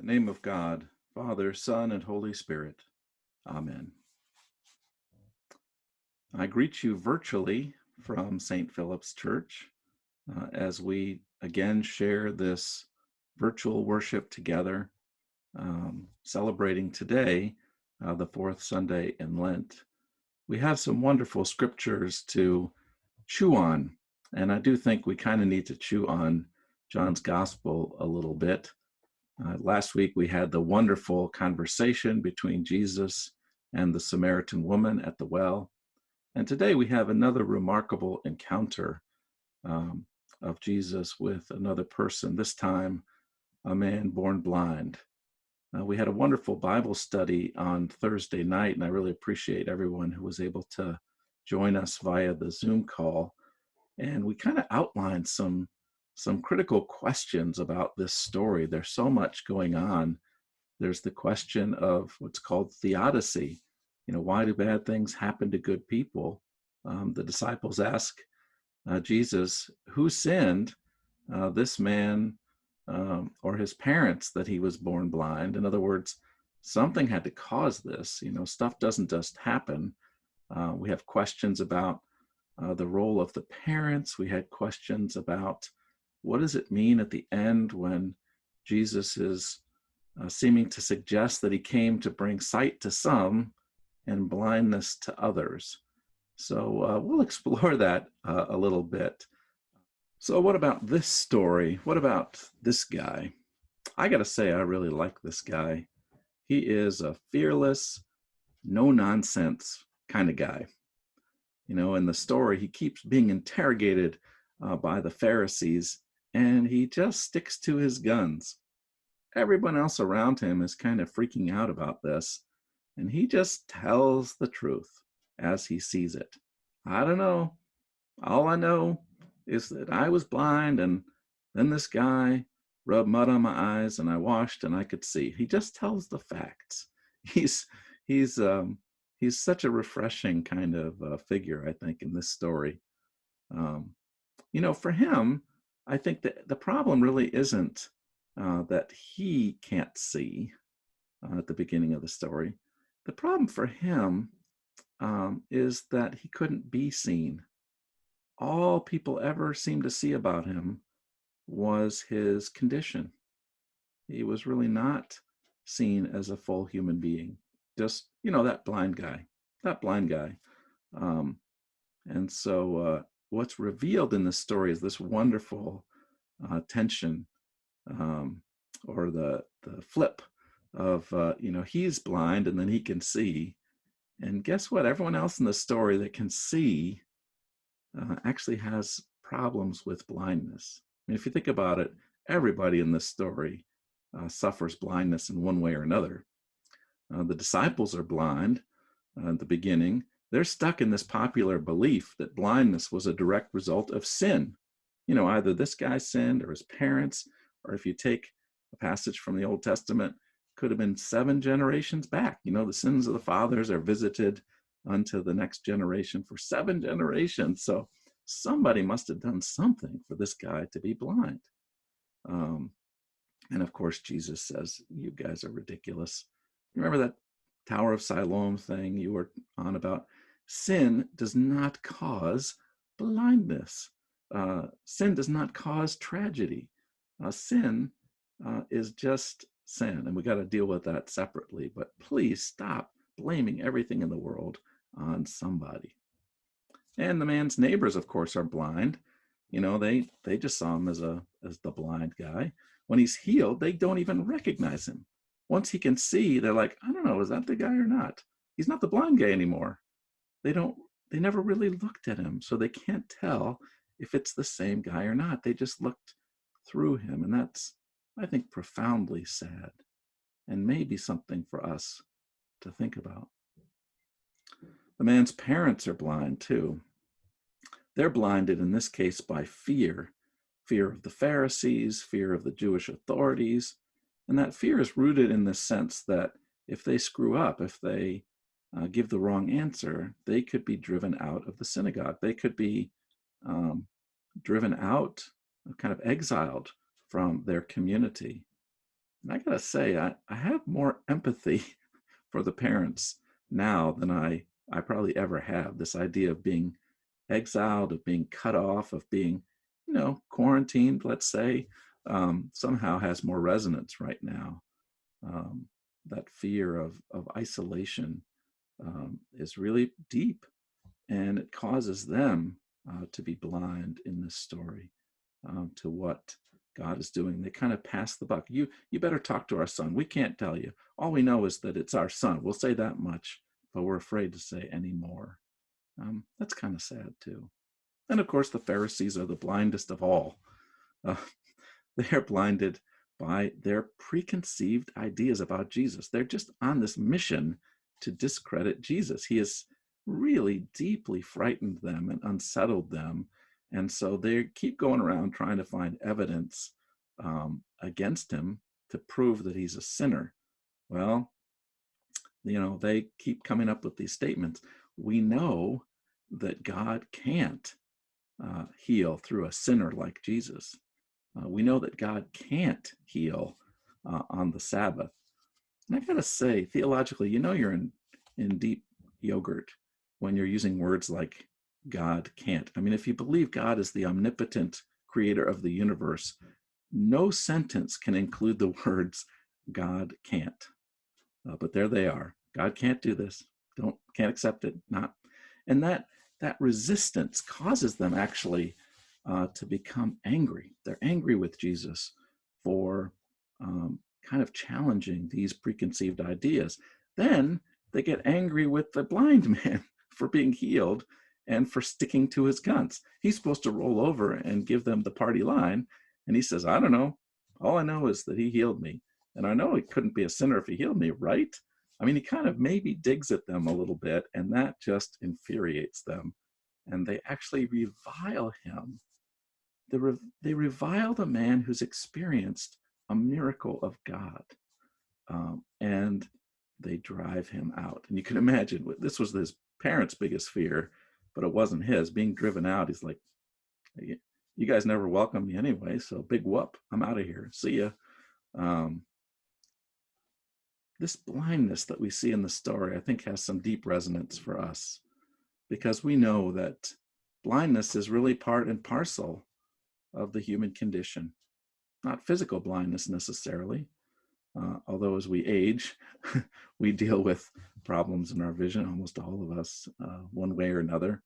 In the name of God, Father, Son, and Holy Spirit. Amen. I greet you virtually from St. Philip's Church as we again share this virtual worship together, celebrating today, the fourth Sunday in Lent. We have some wonderful scriptures to chew on, and I do think we kind of need to chew on John's Gospel a little bit. Last week, we had the wonderful conversation between Jesus and the Samaritan woman at the well. And today we have another remarkable encounter um, of Jesus with another person, this time a man born blind. We had a wonderful Bible study on Thursday night, and I really appreciate everyone who was able to join us via the Zoom call. And we kind of outlined some critical questions about this story. There's so much going on. There's the question of what's called theodicy. Why do bad things happen to good people? The disciples ask Jesus, who sinned, this man or his parents, that he was born blind? In other words, something had to cause this. Stuff doesn't just happen. We have questions about the role of the parents. We had questions about what does it mean at the end when Jesus is seeming to suggest that he came to bring sight to some and blindness to others. So we'll explore that a little bit. So what about this story? What about this guy? I got to say, I really like this guy. He is a fearless, no nonsense kind of guy. In the story, he keeps being interrogated by the Pharisees, and he just sticks to his guns. Everyone else around him is kind of freaking out about this, and he just tells the truth as he sees it. I don't know. All I know is that I was blind, and then this guy rubbed mud on my eyes, and I washed, and I could see. He just tells the facts. He's he's such a refreshing kind of figure, I think, in this story. For him, I think that the problem really isn't that he can't see at the beginning of the story. The problem for him is that he couldn't be seen. All people ever seemed to see about him was his condition. He was really not seen as a full human being. Just, that blind guy. And so what's revealed in this story is this wonderful tension, or the flip of, he's blind and then he can see. And guess what? Everyone else in the story that can see actually has problems with blindness. I mean, if you think about it, everybody in this story suffers blindness in one way or another. The disciples are blind at the beginning. They're stuck in this popular belief that blindness was a direct result of sin. Either this guy sinned or his parents, or if you take a passage from the Old Testament, could have been 7 generations back. The sins of the fathers are visited unto the next generation for 7 generations. So somebody must have done something for this guy to be blind. And of course, Jesus says, you guys are ridiculous. Remember that Tower of Siloam thing you were on about? Sin does not cause blindness. Sin does not cause tragedy. Sin is just sin, and we got to deal with that separately. But please stop blaming everything in the world on somebody. And the man's neighbors, of course, are blind. They just saw him as the blind guy. When he's healed, they don't even recognize him. Once he can see, they're like, I don't know, is that the guy or not? He's not the blind guy anymore. They never really looked at him, so they can't tell if it's the same guy or not. They just looked through him, and that's, I think, profoundly sad, and maybe something for us to think about. The man's parents are blind too. They're blinded in this case by fear of the Pharisees, fear of the Jewish authorities. And that fear is rooted in the sense that if they screw up, if they give the wrong answer, they could be driven out of the synagogue. They could be driven out, kind of exiled from their community. And I gotta say, I have more empathy for the parents now than I probably ever have. This idea of being exiled, of being cut off, of being, quarantined, let's say, somehow has more resonance right now. Um, that fear of isolation is really deep, and it causes them to be blind in this story to what God is doing. They kind of pass the buck. You better talk to our son. We can't tell you. All we know is that it's our son. We'll say that much, but we're afraid to say any more. That's kind of sad too. And of course, the Pharisees are the blindest of all. Uh, they are blinded by their preconceived ideas about Jesus. They're just on this mission to discredit Jesus. He has really deeply frightened them and unsettled them. And so they keep going around trying to find evidence against him to prove that he's a sinner. Well, they keep coming up with these statements. We know that God can't heal through a sinner like Jesus. We know that God can't heal on the Sabbath. And I gotta say, theologically, you're in deep yogurt when you're using words like God can't. I mean, if you believe God is the omnipotent creator of the universe, no sentence can include the words God can't. But there they are. God can't do this. Can't accept it. Not, and that resistance causes them actually to become angry. They're angry with Jesus for kind of challenging these preconceived ideas. Then they get angry with the blind man for being healed and for sticking to his guns. He's supposed to roll over and give them the party line, and he says, "I don't know. All I know is that he healed me. And I know he couldn't be a sinner if he healed me, right?" I mean, he kind of maybe digs at them a little bit, and that just infuriates them. And they actually revile him. They revile the man who's experienced a miracle of God. And they drive him out. And you can imagine this was his parents' biggest fear, but it wasn't his. Being driven out, he's like, "You guys never welcome me anyway, so big whoop. I'm out of here. See ya." Um, this blindness that we see in the story, I think, has some deep resonance for us because we know that blindness is really part and parcel of the human condition, not physical blindness necessarily. Although as we age, we deal with problems in our vision, almost all of us, one way or another.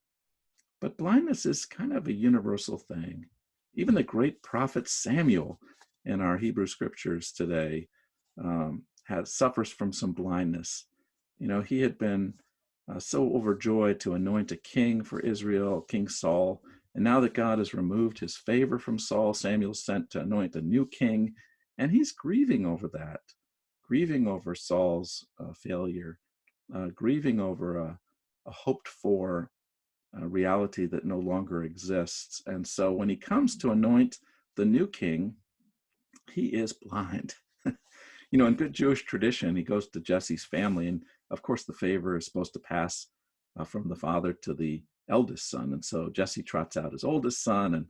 But blindness is kind of a universal thing. Even the great prophet Samuel in our Hebrew scriptures today suffers from some blindness. He had been so overjoyed to anoint a king for Israel, King Saul. And now that God has removed his favor from Saul, Samuel's sent to anoint a new king. And he's grieving over that, grieving over Saul's failure, grieving over a hoped for reality that no longer exists. And so when he comes to anoint the new king, he is blind. In good Jewish tradition, he goes to Jesse's family, and of course the favor is supposed to pass from the father to the eldest son. And so Jesse trots out his oldest son, and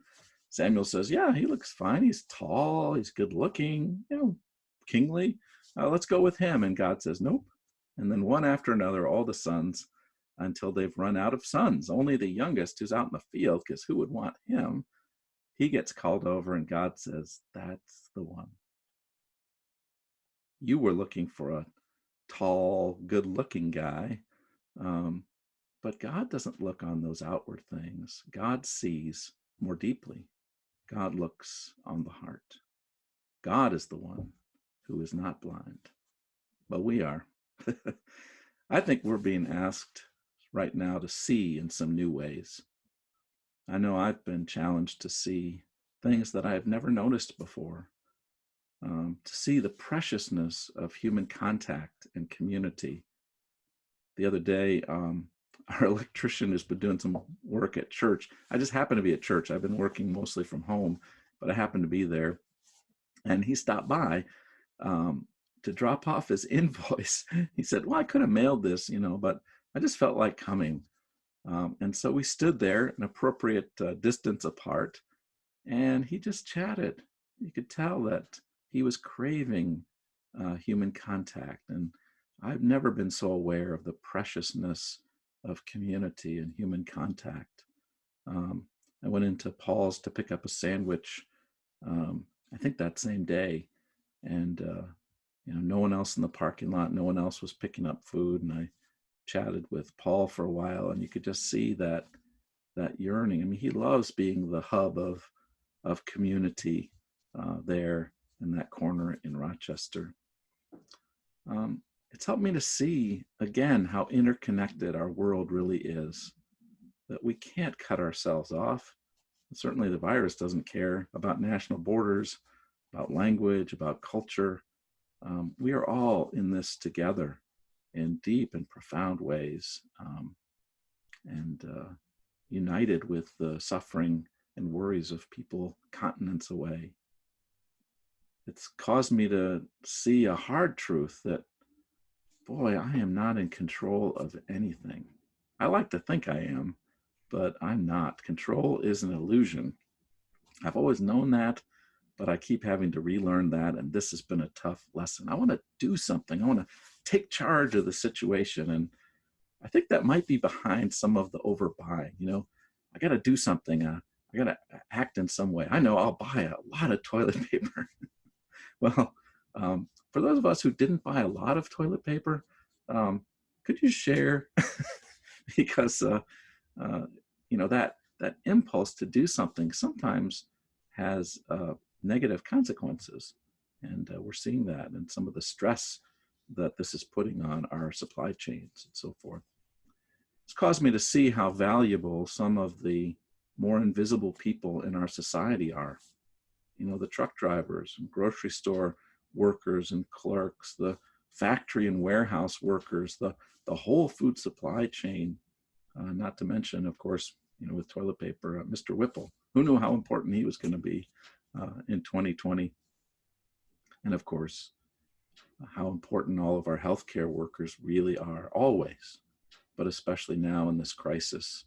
Samuel says, "Yeah, he looks fine. He's tall, he's good looking, kingly. Let's go with him." And God says, "Nope." And then one after another, all the sons, until they've run out of sons. Only the youngest, who's out in the field, because who would want him? He gets called over, and God says, "That's the one. You were looking for a tall, good-looking guy." But God doesn't look on those outward things. God sees more deeply. God looks on the heart. God is the one who is not blind, but we are. I think we're being asked right now to see in some new ways. I know I've been challenged to see things that I have never noticed before, to see the preciousness of human contact and community. The other day, our electrician has been doing some work at church. I just happened to be at church. I've been working mostly from home, but I happened to be there. And he stopped by to drop off his invoice. He said, "Well, I could have mailed this, but I just felt like coming." And so we stood there an appropriate distance apart, and he just chatted. You could tell that he was craving human contact. And I've never been so aware of the preciousness of community and human contact. Um, I went into Paul's to pick up a sandwich, I think that same day, and no one else in the parking lot, no one else was picking up food, and I chatted with Paul for a while, and you could just see that yearning. I mean, he loves being the hub of community there in that corner in Rochester. It's helped me to see again how interconnected our world really is, that we can't cut ourselves off. Certainly the virus doesn't care about national borders, about language, about culture. We are all in this together in deep and profound ways, and united with the suffering and worries of people continents away. It's caused me to see a hard truth that, boy, I am not in control of anything. I like to think I am, but I'm not. Control is an illusion. I've always known that, but I keep having to relearn that, and this has been a tough lesson. I want to do something. I want to take charge of the situation, and I think that might be behind some of the overbuying. I got to do something. I got to act in some way. I know I'll buy a lot of toilet paper. Well, for those of us who didn't buy a lot of toilet paper, could you share? Because that impulse to do something sometimes has negative consequences, and we're seeing that in some of the stress that this is putting on our supply chains and so forth. It's caused me to see how valuable some of the more invisible people in our society are. The truck drivers and grocery store workers and clerks, the factory and warehouse workers, the whole food supply chain, not to mention, of course, with toilet paper, Mr. Whipple. Who knew how important he was going to be in 2020? And of course, how important all of our healthcare workers really are, always, but especially now in this crisis,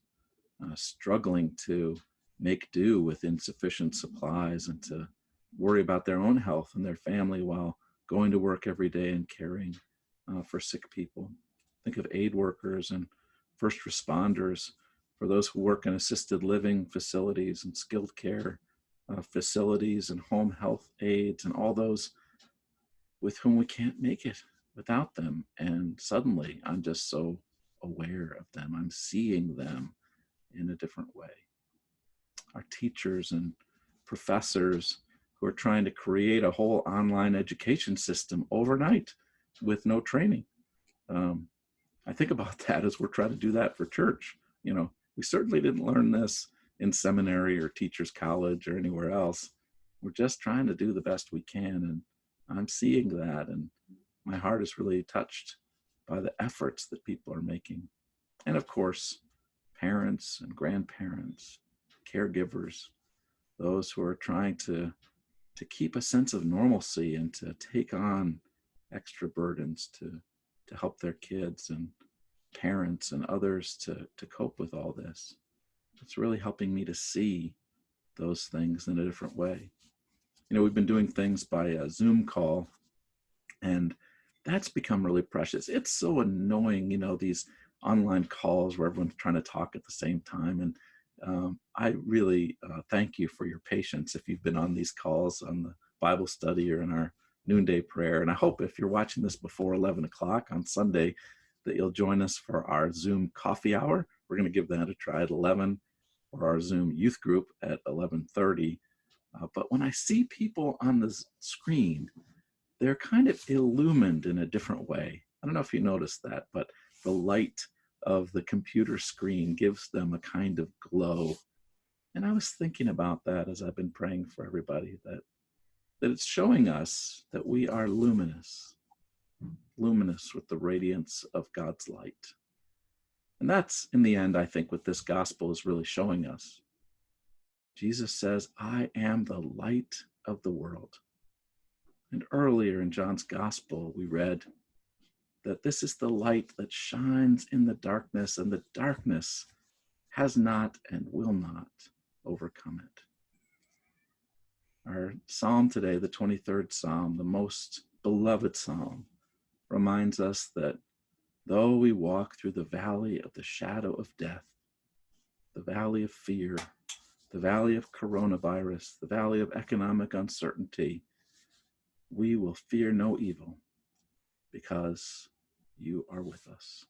struggling to make do with insufficient supplies and to worry about their own health and their family while going to work every day and caring for sick people. Think of aid workers and first responders, for those who work in assisted living facilities and skilled care facilities and home health aides, and all those with whom we can't make it without them. And suddenly I'm just so aware of them. I'm seeing them in a different way. Our teachers and professors who are trying to create a whole online education system overnight with no training. I think about that as we're trying to do that for church. We certainly didn't learn this in seminary or teachers college or anywhere else. We're just trying to do the best we can. And I'm seeing that, and my heart is really touched by the efforts that people are making. And of course, parents and grandparents, caregivers, those who are trying to keep a sense of normalcy and to take on extra burdens to help their kids and parents and others to cope with all this. It's really helping me to see those things in a different way. We've been doing things by a Zoom call, and that's become really precious. It's so annoying, these online calls where everyone's trying to talk at the same time. And I really thank you for your patience if you've been on these calls on the Bible study or in our noonday prayer. And I hope if you're watching this before 11 o'clock on Sunday, that you'll join us for our Zoom coffee hour. We're going to give that a try at 11, or our Zoom youth group at 11:30. But when I see people on the screen, they're kind of illumined in a different way. I don't know if you noticed that, but the light of the computer screen gives them a kind of glow. And I was thinking about that as I've been praying for everybody, that it's showing us that we are luminous with the radiance of God's light. And that's, in the end, I think, what this gospel is really showing us. Jesus says, I am the light of the world. And earlier in John's gospel, we read that this is the light that shines in the darkness, and the darkness has not and will not overcome it. Our psalm today, the 23rd Psalm, the most beloved psalm reminds us that though we walk through the valley of the shadow of death, the valley of fear, the valley of coronavirus, the valley of economic uncertainty, we will fear no evil because you are with us.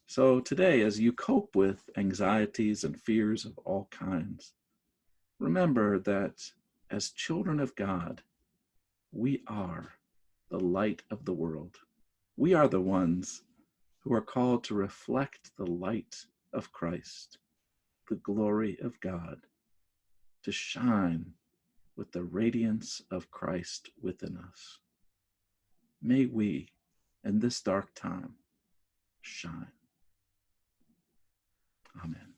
So today, as you cope with anxieties and fears of all kinds, remember that as children of God, we are the light of the world. We are the ones who are called to reflect the light of Christ, the glory of God, to shine with the radiance of Christ within us. May we, in this dark time, shine. Amen.